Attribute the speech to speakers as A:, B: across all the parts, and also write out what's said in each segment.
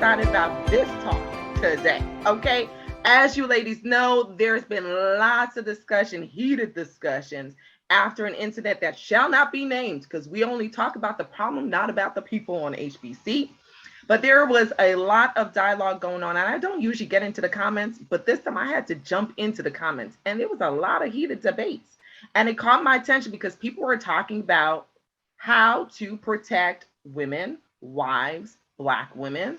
A: excited about this talk today, okay? As you ladies know, there's been lots of discussion, heated discussions after an incident that shall not be named because we only talk about the problem, not about the people on HBC. But there was a lot of dialogue going on, and I don't usually get into the comments, but this time I had to jump into the comments, and there was a lot of heated debates. And it caught my attention because people were talking about how to protect women, wives, Black women.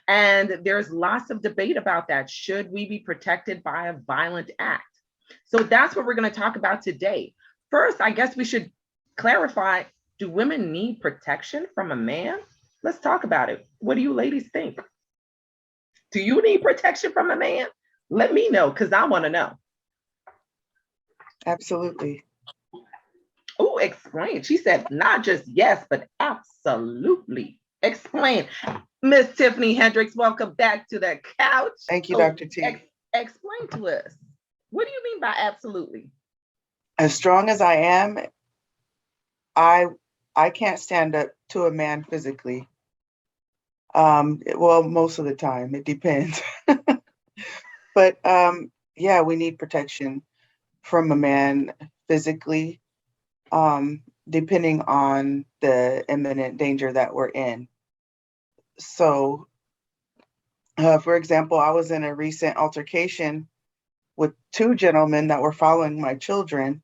A: And there's lots of debate about that. Should we be protected by a violent act? So that's what we're going to talk about today. First, I guess we should clarify, do women need protection from a man? Let's talk about it. What do you ladies think? Do you need protection from a man? Let me know, because I want to know.
B: Absolutely.
A: Oh, explain. She said not just yes, but absolutely. Explain. Miss Tiffany Hendricks, welcome back to the couch.
B: Thank you, Dr. T.
A: Explain to us. What do you mean by absolutely?
B: As strong as I am, I can't stand up to a man physically. Well, most of the time, it depends. But yeah, we need protection from a man physically, depending on the imminent danger that we're in. So, for example, I was in a recent altercation with two gentlemen that were following my children,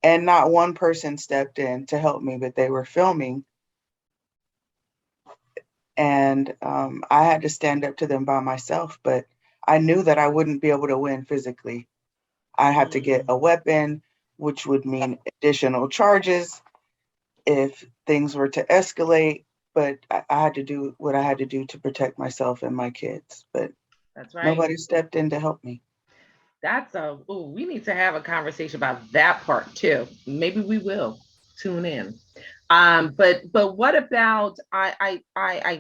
B: and not one person stepped in to help me, but they were filming. And I had to stand up to them by myself, but I knew that I wouldn't be able to win physically. I had to get a weapon, which would mean additional charges if things were to escalate. But I had to do what I had to do to protect myself and my kids. But
A: that's right.
B: Nobody stepped in to help me.
A: We need to have a conversation about that part too. Maybe we will tune in. But what about, I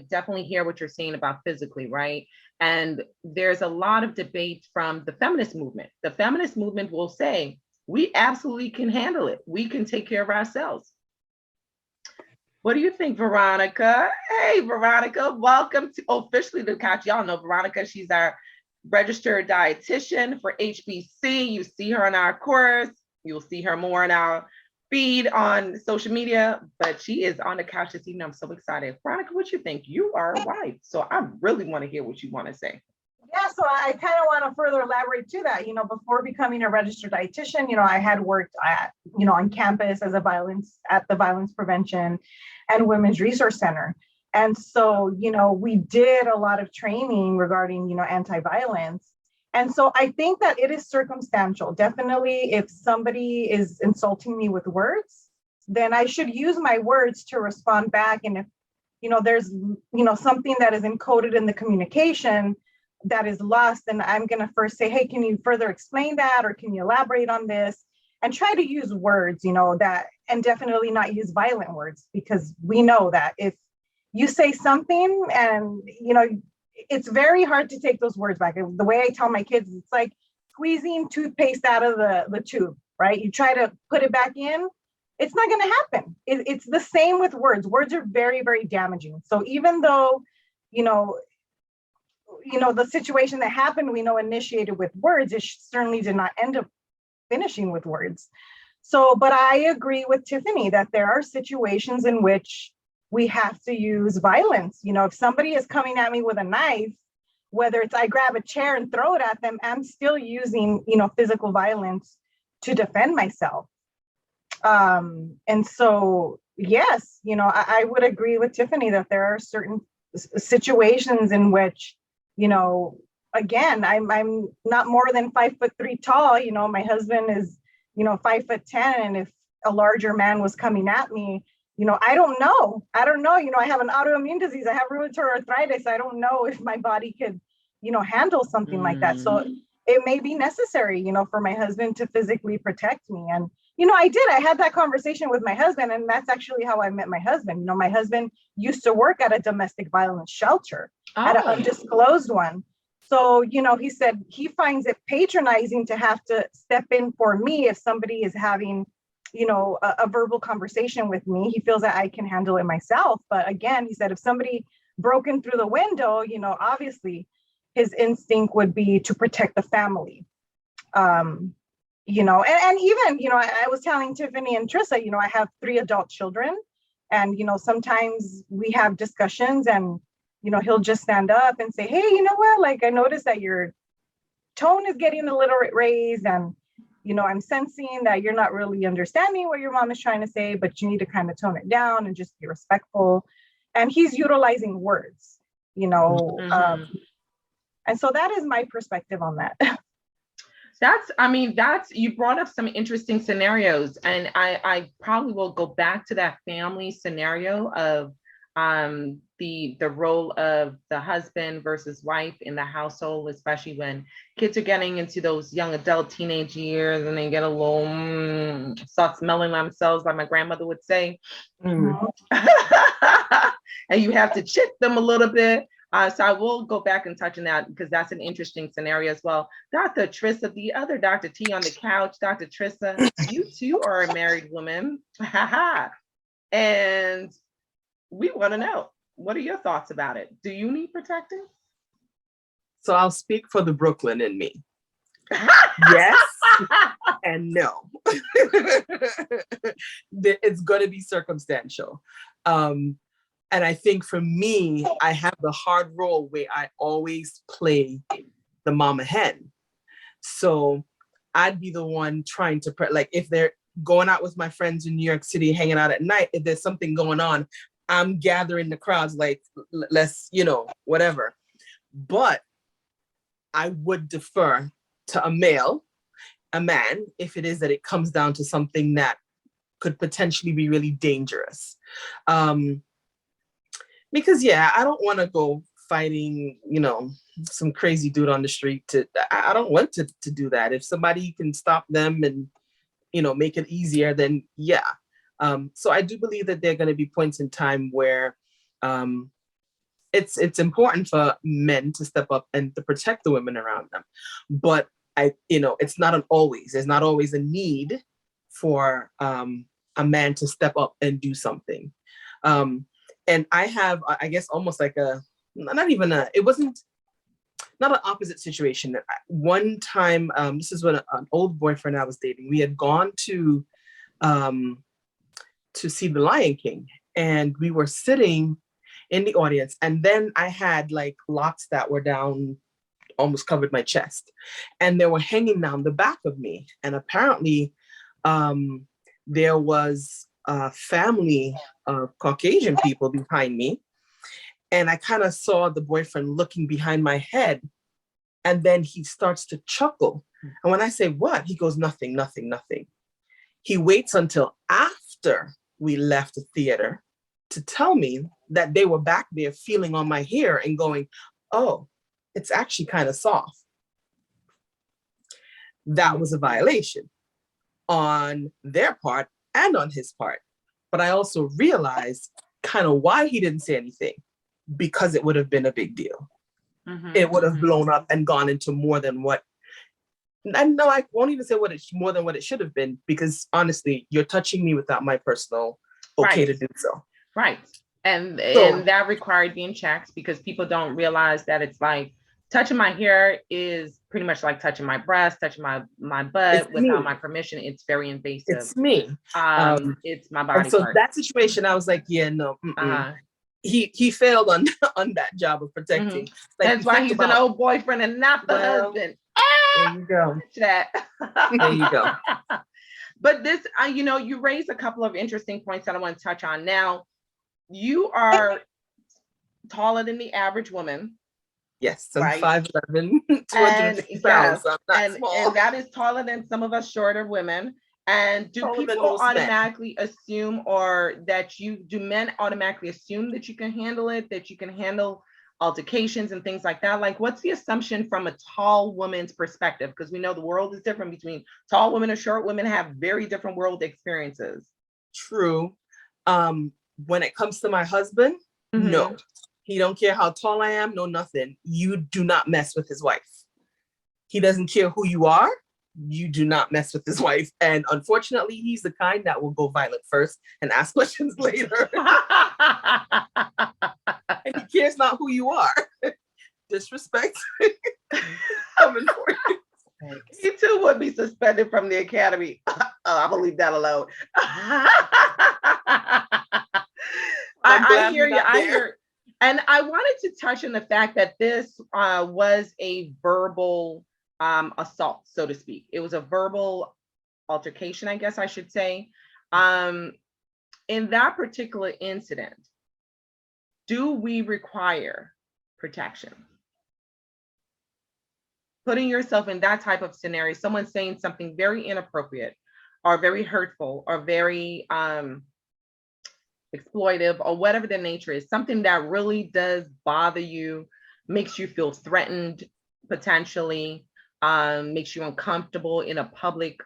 A: definitely hear what you're saying about physically, right? And there's a lot of debate from the feminist movement. The feminist movement will say, we absolutely can handle it. We can take care of ourselves. What do you think, Veronica? Hey, Veronica, welcome to officially the couch. Y'all know Veronica, she's our registered dietitian for HBC. You see her in our course. You'll see her more in our feed on social media, but she is on the couch this evening. I'm so excited. Veronica, what you think? You are a wife, so I really want to hear what you want to say.
C: Yeah, so I kind of want to further elaborate to that. Before becoming a registered dietitian, I had worked at, on campus as at the Violence Prevention and Women's Resource Center. And so, we did a lot of training regarding, anti-violence. And so I think that it is circumstantial. Definitely, if somebody is insulting me with words, then I should use my words to respond back. And if, there's, something that is encoded in the communication that is lost, then I'm going to first say, hey, can you further explain that? Or can you elaborate on this? And try to use words, that, and definitely not use violent words, because we know that if you say something and, it's very hard to take those words back. The way I tell my kids, it's like squeezing toothpaste out of the tube, right? You try to put it back in, it's not going to happen. It's the same with words. Words are very, very damaging. So even though, the situation that happened, we know initiated with words, it certainly did not end up finishing with words. So, but I agree with Tiffany that there are situations in which we have to use violence. If somebody is coming at me with a knife, whether it's I grab a chair and throw it at them, I'm still using, physical violence to defend myself. And so, yes, I would agree with Tiffany that there are certain situations in which, again, I'm not more than 5'3" tall. My husband is, 5'10", and if a larger man was coming at me, I don't know. I have an autoimmune disease. I have rheumatoid arthritis. I don't know if my body could, handle something like that. So it may be necessary, for my husband to physically protect me. And, I had that conversation with my husband, and that's actually how I met my husband. My husband used to work at a domestic violence shelter, at an undisclosed one. So, he said he finds it patronizing to have to step in for me if somebody is having a verbal conversation with me. He feels that I can handle it myself. But again, he said, if somebody broken through the window, obviously his instinct would be to protect the family. And even, I was telling Tiffany and Trissa, I have 3 adult children, and, sometimes we have discussions, and, he'll just stand up and say, hey, you know what, like, I noticed that your tone is getting a little raised, and, I'm sensing that you're not really understanding what your mom is trying to say, but you need to kind of tone it down and just be respectful. And he's utilizing words, and so that is my perspective on that.
A: You brought up some interesting scenarios, and I probably will go back to that family scenario of the role of the husband versus wife in the household, especially when kids are getting into those young adult teenage years and they get a little start smelling themselves, like my grandmother would say. And you have to chip them a little bit. So I will go back and touch on that because that's an interesting scenario as well. Dr. Trissa, the other Dr. T on the couch, Dr. Trissa, you too are a married woman. And we want to know, what are your thoughts about it? Do you need protecting?
D: So I'll speak for the Brooklyn in me. Yes and no. It's going to be circumstantial. And I think for me, I have the hard role where I always play the mama hen. So I'd be the one trying to, like, if they're going out with my friends in New York City, hanging out at night, if there's something going on, I'm gathering the crowds, like, let's, whatever. But I would defer to a man, if it is that it comes down to something that could potentially be really dangerous. Because I don't want to go fighting, some crazy dude on the street. I don't want to do that. If somebody can stop them and, make it easier, then yeah. So I do believe that there are going to be points in time where it's important for men to step up and to protect the women around them. But it's not an always. There's not always a need for a man to step up and do something. And I have, I guess, almost like it wasn't, not an opposite situation. One time, this is when an old boyfriend I was dating, we had gone to see The Lion King, and we were sitting in the audience, and then I had like locks that were down, almost covered my chest, and they were hanging down the back of me. And apparently there was a family of Caucasian people behind me. And I kind of saw the boyfriend looking behind my head. And then he starts to chuckle. And when I say, what? He goes, nothing, nothing, nothing. He waits until after we left the theater to tell me that they were back there feeling on my hair and going, oh, it's actually kind of soft. That was a violation on their part and on his part. But I also realized kind of why he didn't say anything, because it would have been a big deal. It would have blown up and gone into more than what, and no, I won't even say more than what it should have been, because honestly, you're touching me without my personal okay to do so.
A: Right. And that required being checked, because people don't realize that it's like touching my hair is pretty much like touching my breast, touching my butt without my permission. It's very invasive.
D: It's me.
A: It's my body.
D: So that situation, I was like, yeah, no. He failed on that job of protecting. Like,
A: that's why he's an old boyfriend and not the husband.
D: There you go.
A: That.
D: There you go.
A: But this, you raised a couple of interesting points that I want to touch on. Now, you are taller than the average woman.
D: Yes, I'm
A: right?
D: 5'11", 250 pounds. So I'm not small.
A: And that is taller than some of us shorter women. And do people automatically assume, or do men automatically assume that you can handle it, that you can handle altercations and things like that? Like, what's the assumption from a tall woman's perspective? Because we know the world is different between tall women and short women, have very different world experiences.
D: True. When it comes to my husband, no. He don't care how tall I am, no nothing. You do not mess with his wife. He doesn't care who you are. You do not mess with his wife. And unfortunately, he's the kind that will go violent first and ask questions later. And and he cares not who you are. Disrespect coming for you.
A: He too would be suspended from the academy. I'm gonna leave that alone. I hear you. I hear, and I wanted to touch on the fact that this was a verbal assault, so to speak. It was a verbal altercation, I guess I should say. In that particular incident, do we require protection? Putting yourself in that type of scenario, someone saying something very inappropriate or very hurtful or very exploitive or whatever the nature is, something that really does bother you, makes you feel threatened potentially, makes you uncomfortable in a public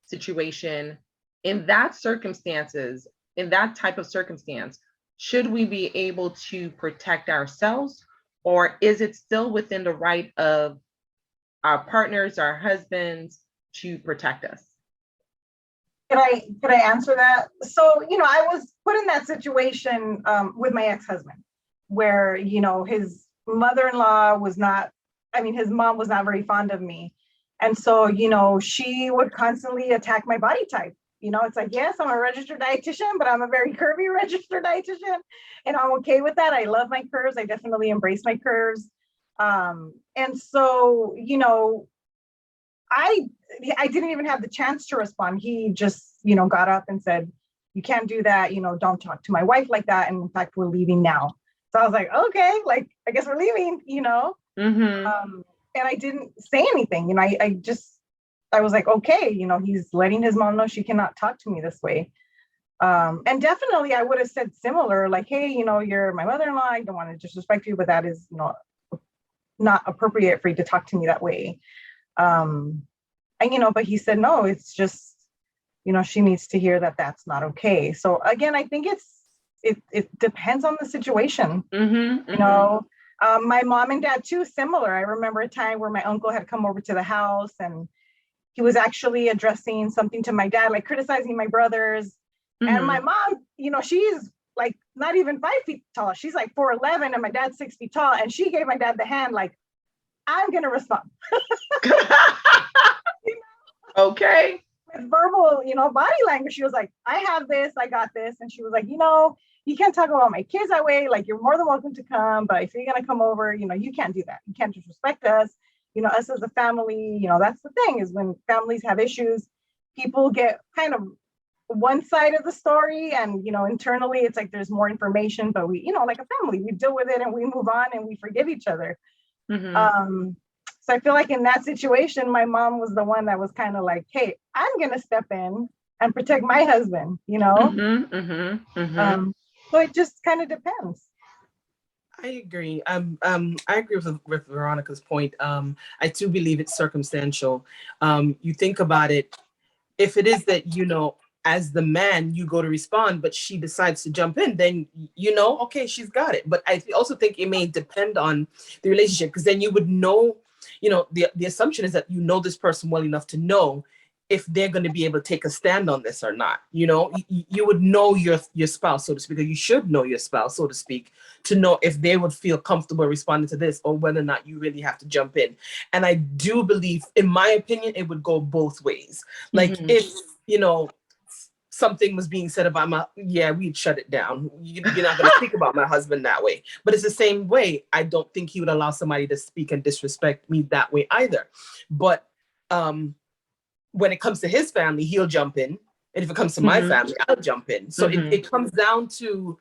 A: situation. In that circumstances, in that type of circumstance, should we be able to protect ourselves, or is it still within the right of our partners, our husbands, to protect us?
C: Could I answer that? So, I was put in that situation with my ex-husband, where, his mother-in-law was not, his mom was not very fond of me. And so, she would constantly attack my body type. It's like, yes, I'm a registered dietitian, but I'm a very curvy registered dietitian. And I'm okay with that. I love my curves. I definitely embrace my curves. And so, I didn't even have the chance to respond. He just, got up and said, you can't do that. Don't talk to my wife like that. And in fact, we're leaving now. So I was like, okay, like, I guess we're leaving, and I didn't say anything. I was like, okay, he's letting his mom know she cannot talk to me this way. And definitely I would have said similar, like, hey, you're my mother-in-law. I don't want to disrespect you, but that is not appropriate for you to talk to me that way. And, but he said, no, it's just, she needs to hear that that's not okay. So again, I think it depends on the situation. My mom and dad too, similar. I remember a time where my uncle had come over to the house and he was actually addressing something to my dad, like criticizing my brothers. And my mom, she's like not even 5 feet tall. She's like 4'11", and my dad's 6 feet tall. And she gave my dad the hand, like, I'm gonna respond.
A: Okay.
C: With verbal, body language, she was like, I have this, I got this. And she was like, you can't talk about my kids that way. Like, you're more than welcome to come, but if you're gonna come over, you can't do that. You can't disrespect us. Us as a family, that's the thing, is when families have issues, people get kind of one side of the story, and internally it's like there's more information, but we, like a family, we deal with it and we move on and we forgive each other. So I feel like in that situation, my mom was the one that was kind of like, hey, I'm gonna step in and protect my husband, so it just kind of depends.
D: I agree. I agree with Veronica's point. I do believe it's circumstantial. You think about it, if it is that, as the man, you go to respond, but she decides to jump in, then, okay, she's got it. But I also think it may depend on the relationship, because then you would know, the assumption is that this person well enough to know if they're going to be able to take a stand on this or not. You would know your spouse, so to speak, or you should know your spouse, so to speak, to know if they would feel comfortable responding to this, or whether or not you really have to jump in. And I do believe, in my opinion, it would go both ways. Like, if, something was being said about we'd shut it down. You're not going to speak about my husband that way. But it's the same way. I don't think he would allow somebody to speak and disrespect me that way either. But when it comes to his family, he'll jump in. And if it comes to my family, I'll jump in. So it comes down to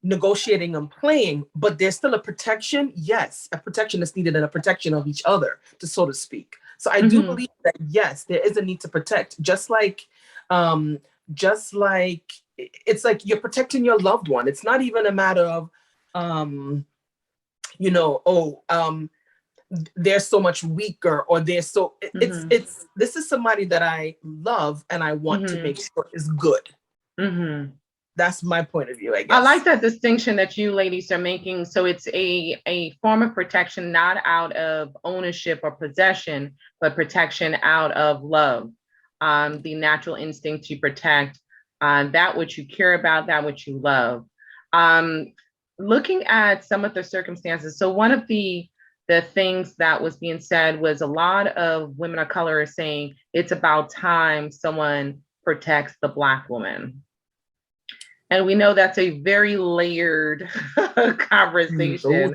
D: negotiating and playing, but there's still a protection. Yes, a protection is needed, and a protection of each other, so to speak. So I do believe that, yes, there is a need to protect, just like it's like you're protecting your loved one. It's not even a matter of, they're so much weaker, or it's this is somebody that I love and I want to make sure is good. That's my point of view, I guess.
A: I like that distinction that you ladies are making. So it's a form of protection, not out of ownership or possession, but protection out of love. The natural instinct to protect that which you care about, that which you love. looking at some of the circumstances, so one of the things that was being said was a lot of women of color are saying it's about time someone protects the Black woman. And we know that's a very layered conversation.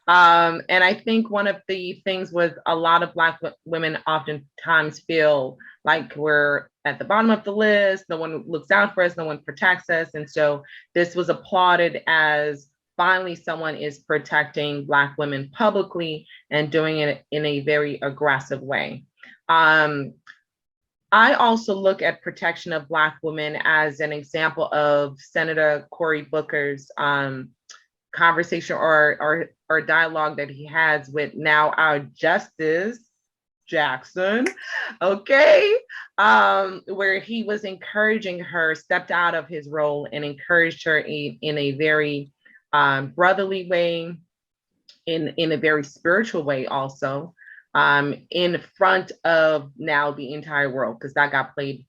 A: And I think one of the things was a lot of Black women oftentimes feel like we're at the bottom of the list, no one looks out for us, no one protects us. And so this was applauded as finally someone is protecting Black women publicly and doing it in a very aggressive way. I also look at protection of Black women as an example of Senator Cory Booker's conversation or dialogue that he has with now our Justice Jackson, okay, where he was encouraging her, stepped out of his role and encouraged her in a very brotherly way, in a very spiritual way also, in front of now the entire world, because that got played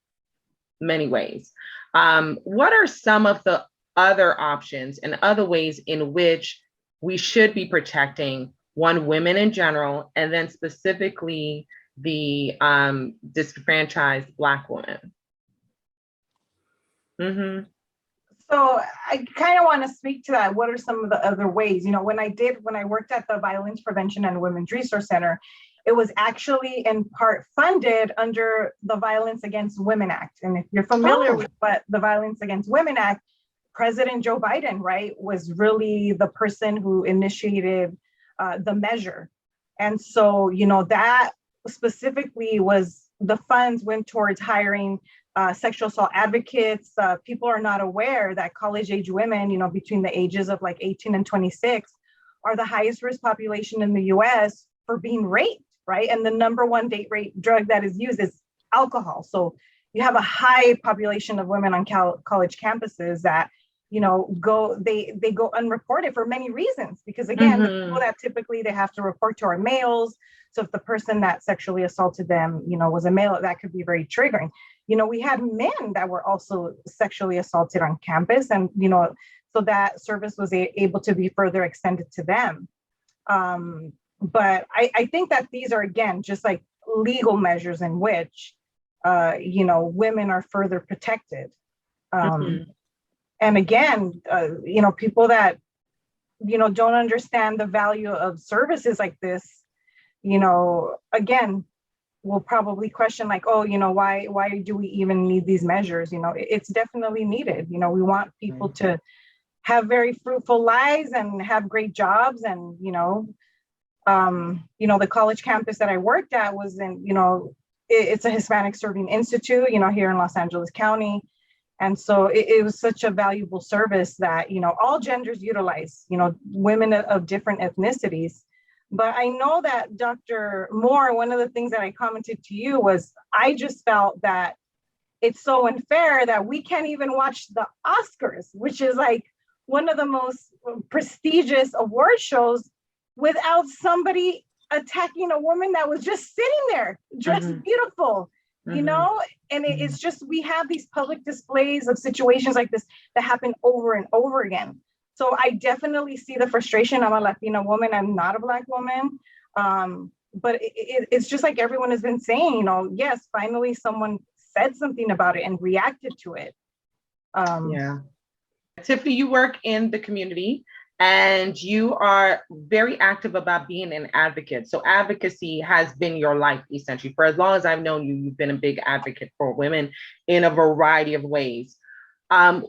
A: many ways. What are some of the other options and other ways in which we should be protecting women in general, and then specifically the disenfranchised Black woman? Mm-hmm.
C: So I kind of want to speak to that. What are some of the other ways? You know, when I worked at the Violence Prevention and Women's Resource Center, it was actually in part funded under the Violence Against Women Act. And if you're familiar with what the Violence Against Women Act, President Joe Biden, right, was really the person who initiated the measure. And so, you know, that specifically was the funds went towards hiring sexual assault advocates. People are not aware that college age women, you know, between the ages of like 18 and 26 are the highest risk population in the US for being raped, right? And the number one date rape drug that is used is alcohol. So you have a high population of women on college campuses that, you know, they go unreported for many reasons, because again, the people that typically they have to report to are males. So if the person that sexually assaulted them, you know, was a male, that could be very triggering. You know, we had men that were also sexually assaulted on campus, and, you know, so that service was able to be further extended to them. But I think that these are, again, just like legal measures in which, you know, women are further protected. And again, you know, people that, you know, don't understand the value of services like this, you know, again, will probably question like, oh, you know, why do we even need these measures? You know, it's definitely needed. You know, we want people to have very fruitful lives and have great jobs. And, you know, the college campus that I worked at was in, you know, it's a Hispanic Serving Institute, you know, here in Los Angeles County. And so it was such a valuable service that, you know, all genders utilize, you know, women of different ethnicities. But I know that Dr. Moore, one of the things that I commented to you was, I just felt that it's so unfair that we can't even watch the Oscars, which is like one of the most prestigious award shows, without somebody attacking a woman that was just sitting there, dressed beautiful, you know? And it's just, we have these public displays of situations like this that happen over and over again. So I definitely see the frustration. I'm a Latina woman, I'm not a Black woman. But it's just like everyone has been saying, you know, yes, finally someone said something about it and reacted to it.
A: Yeah. Tiffany, you work in the community and you are very active about being an advocate. So advocacy has been your life, essentially. For as long as I've known you, you've been a big advocate for women in a variety of ways.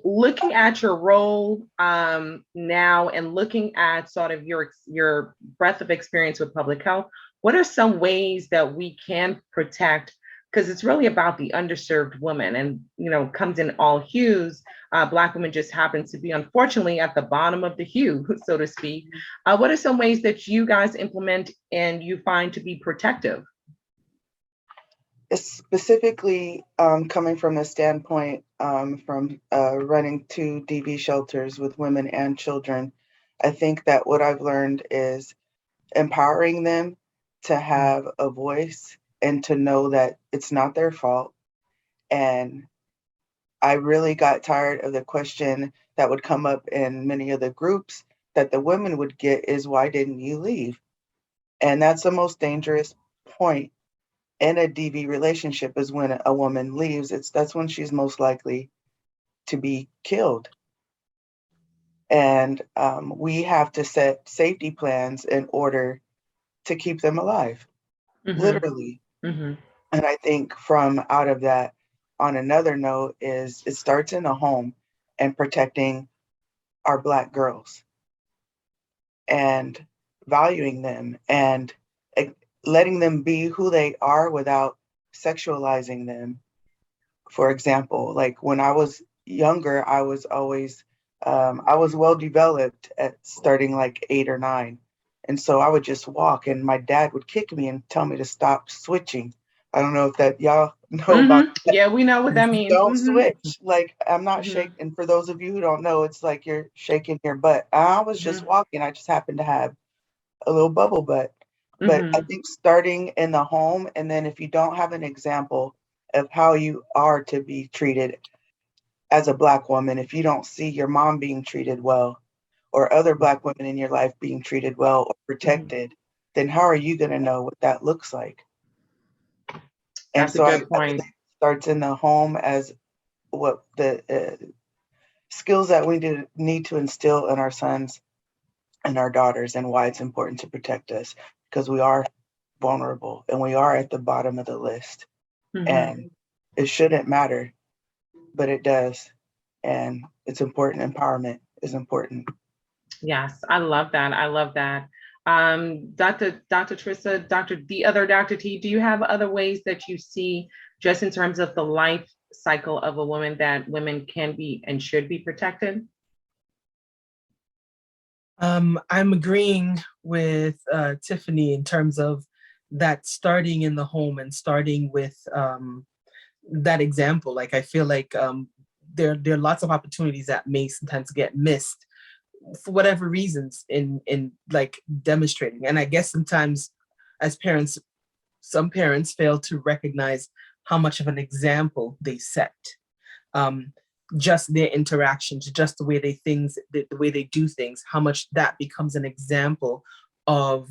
A: Looking at your role now and looking at sort of your breadth of experience with public health, what are some ways that we can protect? Because it's really about the underserved woman, and, you know, comes in all hues. Black women just happen to be, unfortunately, at the bottom of the hue, so to speak. What are some ways that you guys implement and you find to be protective?
B: Specifically, coming from the standpoint from running 2 DV shelters with women and children, I think that what I've learned is empowering them to have a voice and to know that it's not their fault. And I really got tired of the question that would come up in many of the groups that the women would get is, why didn't you leave? And that's the most dangerous point in a DV relationship, is when a woman leaves. That's when she's most likely to be killed. And we have to set safety plans in order to keep them alive, literally.
A: Mm-hmm.
B: And I think from out of that, on another note, is it starts in the home and protecting our Black girls and valuing them and letting them be who they are without sexualizing them. For example, like when I was younger, I was always, I was well developed at starting like 8 or 9. And so I would just walk and my dad would kick me and tell me to stop switching. I don't know if that y'all know about
A: Mm-hmm. Yeah, we know what that means.
B: don't
A: Mm-hmm.
B: switch. Like, I'm not
A: Mm-hmm.
B: shaking. For those of you who don't know, it's like you're shaking your butt. I was just
A: Mm-hmm.
B: walking. I just happened to have a little bubble butt. But I
A: Mm-hmm.
B: think starting in the home, and then if you don't have an example of how you are to be treated as a Black woman, if you don't see your mom being treated well or other Black women in your life being treated well or protected, then how are you going to know what that looks like? And
A: That's a
B: so I
A: good
B: believe
A: point.
B: it starts in the home as what the skills that we need to instill in our sons and our daughters, and why it's important to protect us, because we are vulnerable and we are at the bottom of the list.
A: Mm-hmm.
B: And it shouldn't matter, but it does. And it's important. Empowerment is important.
A: Yes, I love that. I love that. Dr. Trissa, the other Dr. T, do you have other ways that you see, just in terms of the life cycle of a woman, that women can be and should be protected?
D: I'm agreeing with Tiffany in terms of that, starting in the home and starting with that example. Like, I feel like there are lots of opportunities that may sometimes get missed for whatever reasons in like demonstrating. And I guess sometimes as parents, some parents fail to recognize how much of an example they set. Um, just their interactions, just the way the way they do things, how much that becomes an example of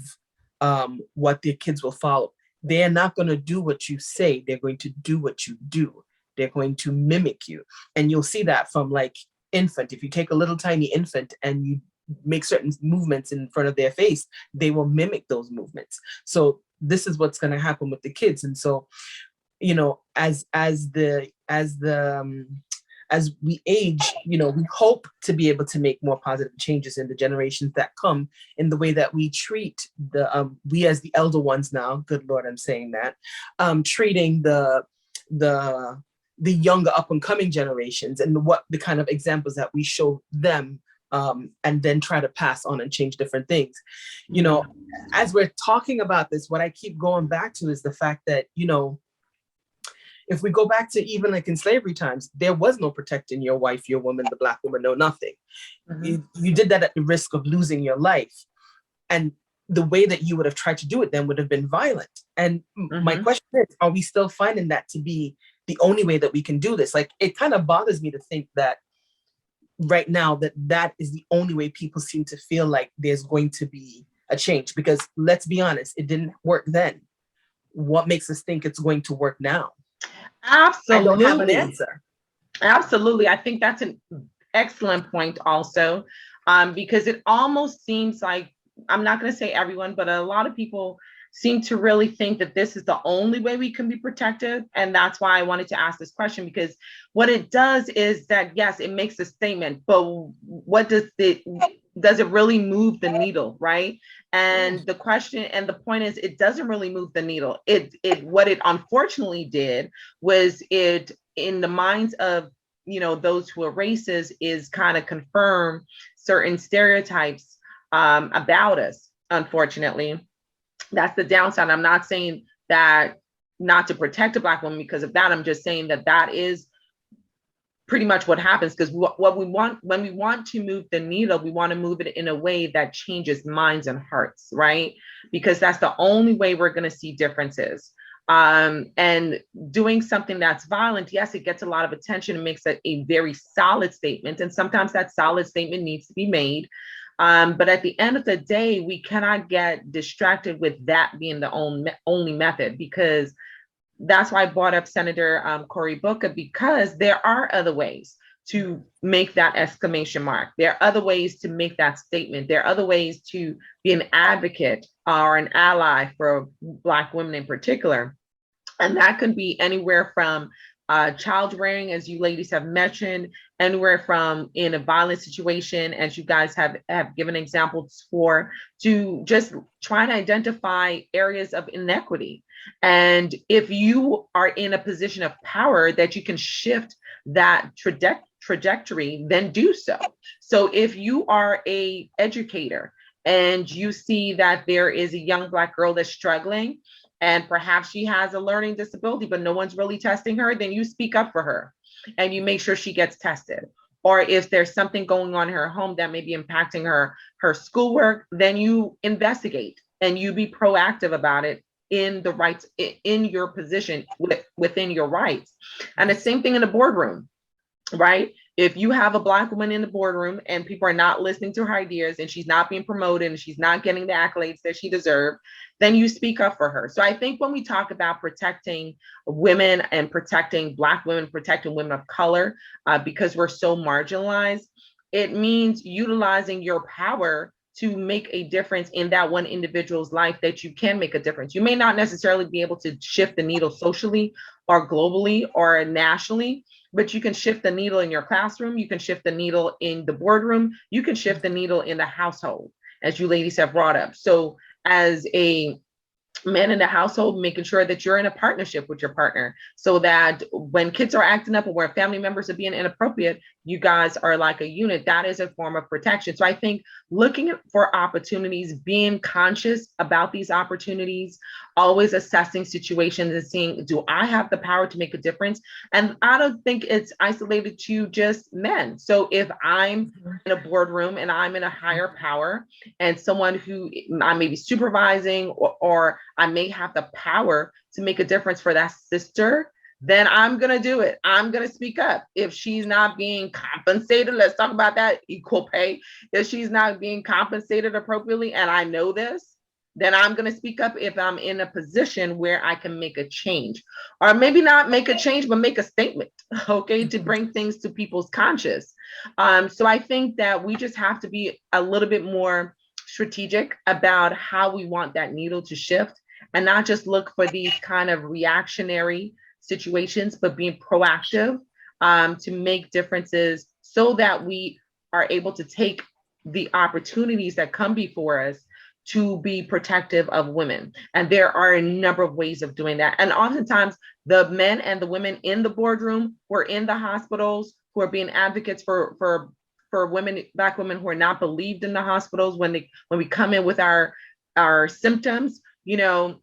D: what their kids will follow. They're not going to do what you say, they're going to do what you do. They're going to mimic you. And you'll see that from like infant. If you take a little tiny infant and you make certain movements in front of their face, they will mimic those movements. So this is what's going to happen with the kids. And so, you know, as we age, you know, we hope to be able to make more positive changes in the generations that come, in the way that we treat we as the elder ones now, good Lord, I'm saying that, treating the younger up and coming generations, and what the kind of examples that we show them, and then try to pass on and change different things. You know, as we're talking about this, what I keep going back to is the fact that, you know, if we go back to even like in slavery times, there was no protecting your wife, your woman, the Black woman, no nothing.
A: Mm-hmm.
D: You did that at the risk of losing your life. And the way that you would have tried to do it then would have been violent. And my question is, are we still finding that to be the only way that we can do this? Like, it kind of bothers me to think that right now that is the only way people seem to feel like there's going to be a change. Because let's be honest, it didn't work then. What makes us think it's going to work now? I don't have an
A: Absolutely.
D: answer.
A: Absolutely. I think that's an excellent point also, because it almost seems like, I'm not going to say everyone, but a lot of people seem to really think that this is the only way we can be protected. And that's why I wanted to ask this question, because what it does is that, yes, it makes a statement, but what does it really move the needle, right? And the question and the point is, it doesn't really move the needle. What it unfortunately did was, it, in the minds of, you know, those who are racist, is kind of confirm certain stereotypes about us, unfortunately. That's the downside. I'm not saying that not to protect a Black woman because of that. I'm just saying that that is pretty much what happens, because what we want, when we want to move the needle, we want to move it in a way that changes minds and hearts, right? Because that's the only way we're going to see differences. And doing something that's violent, yes, it gets a lot of attention and makes it a very solid statement. And sometimes that solid statement needs to be made. But at the end of the day, we cannot get distracted with that being the only method, because that's why I brought up Senator Cory Booker, because there are other ways to make that exclamation mark. There are other ways to make that statement. There are other ways to be an advocate or an ally for Black women in particular. And that could be anywhere from child rearing, as you ladies have mentioned, anywhere from in a violent situation, as you guys have given examples for, to just trying to identify areas of inequity. And if you are in a position of power that you can shift that trajectory, then do so. So if you are a educator and you see that there is a young Black girl that's struggling, and perhaps she has a learning disability, but no one's really testing her, then you speak up for her and you make sure she gets tested. Or if there's something going on in her home that may be impacting her schoolwork, then you investigate and you be proactive about it in the rights, in your position, within your rights. And the same thing in the boardroom, right? If you have a Black woman in the boardroom and people are not listening to her ideas and she's not being promoted and she's not getting the accolades that she deserves, then you speak up for her. So I think when we talk about protecting women and protecting Black women, protecting women of color, because we're so marginalized, it means utilizing your power to make a difference in that one individual's life, that you can make a difference. You may not necessarily be able to shift the needle socially or globally or nationally, but you can shift the needle in your classroom. You can shift the needle in the boardroom. You can shift the needle in the household, as you ladies have brought up. So as a man in the household, making sure that you're in a partnership with your partner, so that when kids are acting up or where family members are being inappropriate, you guys are like a unit. That is a form of protection. So I think looking for opportunities, being conscious about these opportunities, always assessing situations and seeing, do I have the power to make a difference? And I don't think it's isolated to just men. So if I'm in a boardroom and I'm in a higher power, and someone who I may be supervising, or I may have the power to make a difference for that sister, then I'm going to do it. I'm going to speak up. If she's not being compensated, let's talk about that, equal pay. If she's not being compensated appropriately, and I know this, then I'm going to speak up if I'm in a position where I can make a change, or maybe not make a change, but make a statement, okay, to bring things to people's conscious. So I think that we just have to be a little bit more strategic about how we want that needle to shift, and not just look for these kind of reactionary situations, but being proactive to make differences, so that we are able to take the opportunities that come before us to be protective of women. And there are a number of ways of doing that. And oftentimes the men and the women in the boardroom who are in the hospitals, who are being advocates for women, Black women who are not believed in the hospitals, when we come in with our symptoms, you know,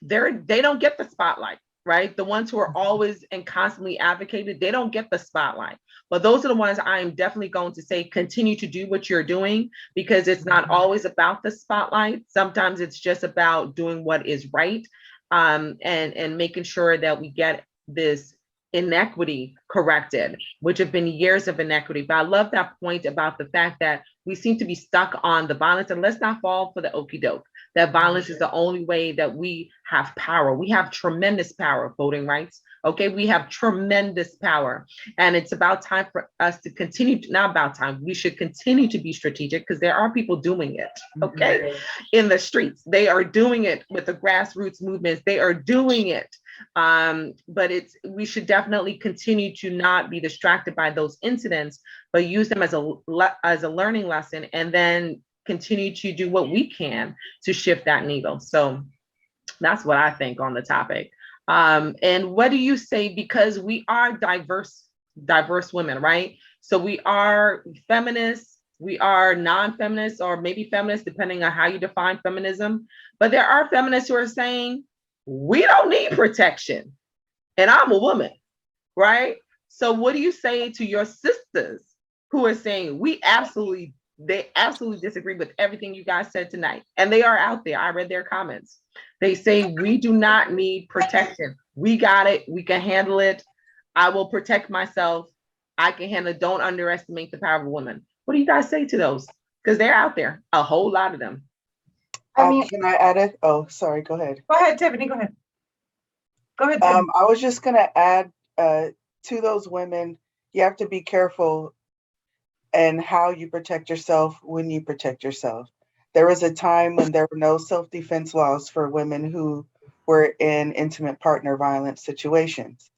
A: they don't get the spotlight, right? The ones who are always and constantly advocated, they don't get the spotlight. But those are the ones I am definitely going to say, continue to do what you're doing, because it's not always about the spotlight. Sometimes it's just about doing what is right, and making sure that we get this inequity corrected, which have been years of inequity. But I love that point about the fact that we seem to be stuck on the violence, and let's not fall for the okie doke, that violence is the only way that we have power. We have tremendous power, voting rights. Okay, we have tremendous power. And it's about time for us to continue, not about time, we should continue to be strategic, because there are people doing it, okay, in the streets. They are doing it with the grassroots movements. They are doing it. But we should definitely continue to not be distracted by those incidents, but use them as a learning lesson, and then continue to do what we can to shift that needle. So that's what I think on the topic. And what do you say? Because we are diverse women, right? So we are feminists, we are non-feminists, or maybe feminists, depending on how you define feminism. But there are feminists who are saying, we don't need protection. And I'm a woman, right? So what do you say to your sisters who are saying they absolutely disagree with everything you guys said tonight? And they are out there. I read their comments. They say, we do not need protection. We got it. We can handle it. I will protect myself. I can handle it. Don't underestimate the power of a woman. What do you guys say to those because they're out there, a whole lot of them.
C: I mean,
B: Can I add it? Oh, sorry. Go ahead.
C: go ahead, Tiffany. Go ahead. Go ahead, Tiffany.
B: I was just gonna add to those women, you have to be careful and how you protect yourself when you protect yourself. There was a time when there were no self-defense laws for women who were in intimate partner violence situations.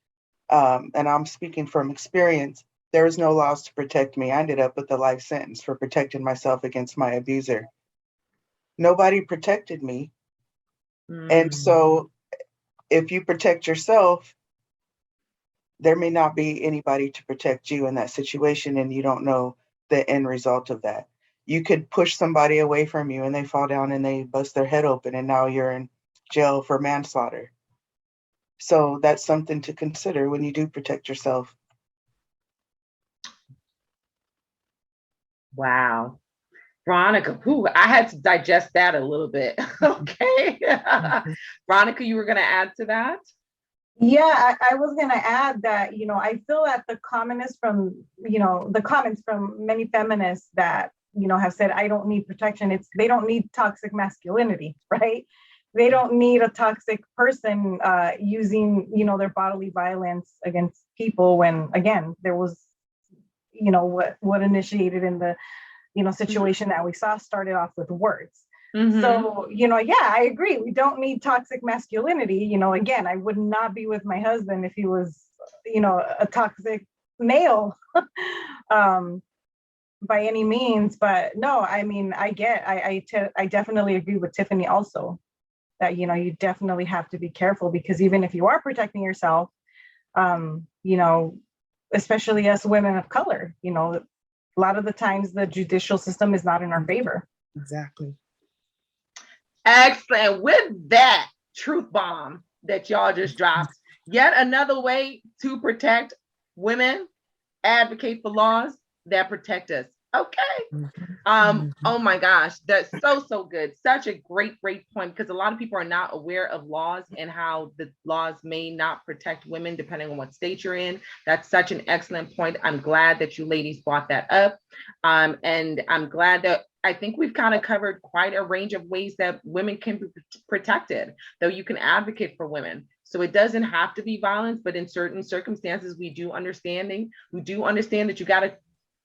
B: And I'm speaking from experience. There was no laws to protect me. I ended up with a life sentence for protecting myself against my abuser. Nobody protected me. And so if you protect yourself, there may not be anybody to protect you in that situation, and you don't know the end result of that. You could push somebody away from you and they fall down and they bust their head open, and now you're in jail for manslaughter. So that's something to consider when you do protect yourself.
A: Wow. Veronica, I had to digest that a little bit. Okay. Veronica, you were going to add to that?
C: Yeah, I was going to add that, I feel that the comments from many feminists that, have said, I don't need protection. They don't need toxic masculinity, right? They don't need a toxic person using, their bodily violence against people when, again, there was, what initiated in the, situation that we saw started off with words. Mm-hmm. So, I agree. We don't need toxic masculinity. Again, I would not be with my husband if he was, a toxic male by any means. But no, I mean, I definitely agree with Tiffany also that, you definitely have to be careful, because even if you are protecting yourself, especially as women of color, a lot of the times the judicial system is not in our favor.
D: Exactly.
A: Excellent. With that truth bomb that y'all just dropped, yet another way to protect women, advocate for laws that protect us. Okay. Oh my gosh, that's so good. Such a great point, because a lot of people are not aware of laws and how the laws may not protect women depending on what state you're in. That's such an excellent point. I'm glad that you ladies brought that up. And I'm glad that I think we've kind of covered quite a range of ways that women can be protected, though you can advocate for women. So it doesn't have to be violence, but in certain circumstances, we do understand that you got to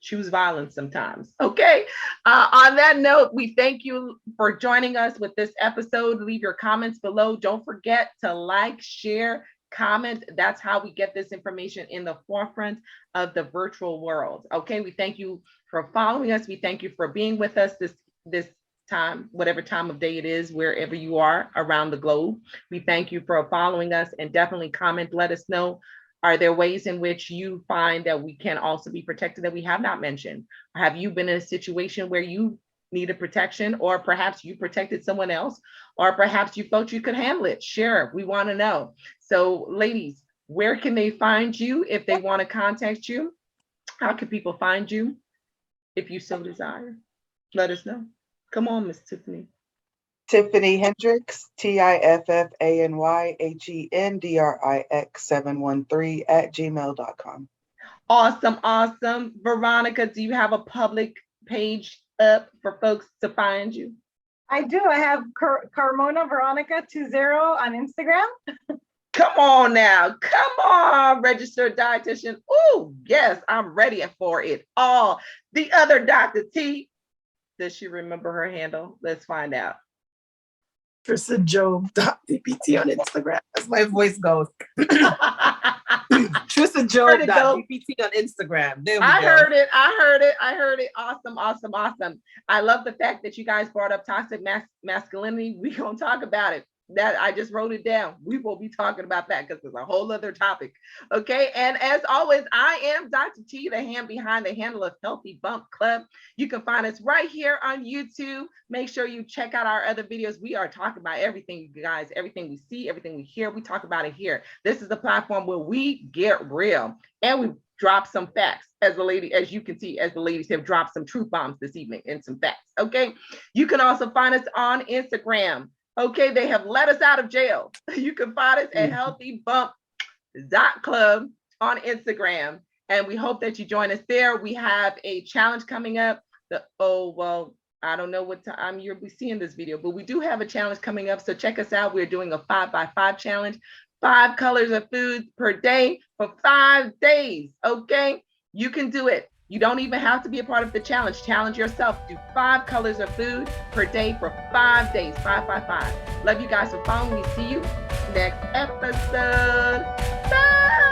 A: choose violence sometimes. Okay. On that note, we thank you for joining us with this episode. Leave your comments below. Don't forget to like, share, comment. That's how we get this information in the forefront of the virtual world. Okay. We thank you for following us. We thank you for being with us this time, whatever time of day it is, wherever you are around the globe. We thank you for following us, and definitely comment. Let us know. Are there ways in which you find that we can also be protected that we have not mentioned? Have you been in a situation where you needed protection, or perhaps you protected someone else, or perhaps you felt you could handle it? Share. We want to know. So ladies, where can they find you if they want to contact you? How can people find you if you so desire? Let us know. Come on, Miss Tiffany.
B: Tiffany Hendricks, TiffanyHendrix 713 at gmail.com.
A: Awesome. Veronica, do you have a public page up for folks to find you?
C: I do. I have Carmona Veronica 20 on Instagram.
A: Come on now. Come on, registered dietitian. Oh, yes, I'm ready for it all. The other Dr. T, does she remember her handle? Let's find out.
D: TrissaJob.dpt on Instagram. As my voice goes. TrissaJob.dpt on Instagram. There we go.
A: Heard it. Awesome. I love the fact that you guys brought up toxic masculinity. We're going to talk about it. That I just wrote it down. We will be talking about that because it's a whole other topic. Okay. And as always, I am Dr. T, the hand behind the handle of Healthy Bump Club. You can find us right here on YouTube. Make sure you check out our other videos. We are talking about everything, you guys, everything we see, everything we hear. We talk about it here. This is the platform where we get real, and we drop some facts as the ladies have dropped some truth bombs this evening and some facts. Okay. You can also find us on Instagram. Okay, they have let us out of jail. You can find us at healthybump.club on Instagram. And we hope that you join us there. We have a challenge coming up Well, I don't know what time you'll be seeing this video, but we do have a challenge coming up. So check us out. We're doing a 5x5 challenge, 5 colors of food per day for 5 days. Okay, you can do it. You don't even have to be a part of the challenge. Challenge yourself. Do 5 colors of food per day for 5 days. 5x5. Love you guys for following me. See you next episode. Bye.